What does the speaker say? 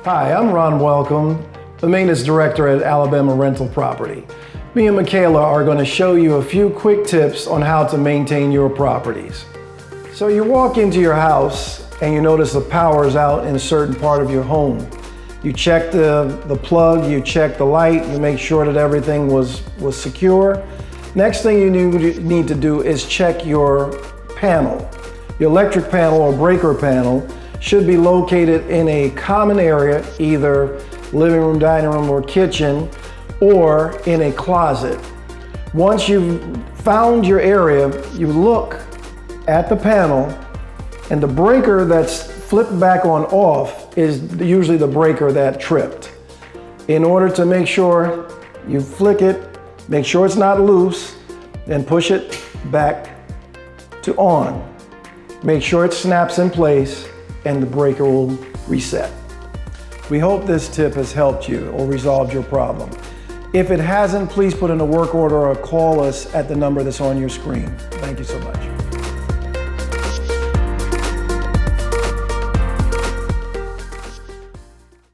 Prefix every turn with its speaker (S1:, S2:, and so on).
S1: Hi, I'm Ron Welcome, the maintenance director at Alabama Rental Property. Me and Michaela are going to show you a few quick tips on how to maintain your properties. So you walk into your house and you notice the power is out in a certain part of your home. You check the plug, you check the light, you make sure that everything was secure. Next thing you need to do is check your panel. Your electric panel or breaker panel should be located in a common area, either living room, dining room, or kitchen, or in a closet. Once you've found your area, you look at the panel, and the breaker that's flipped back on off is usually the breaker that tripped. In order to make sure you flick it, make sure it's not loose, then push it back to on. Make sure it snaps in place and the breaker will reset. We hope this tip has helped you or resolved your problem. If it hasn't, please put in a work order or call us at the number that's on your screen. Thank you so much.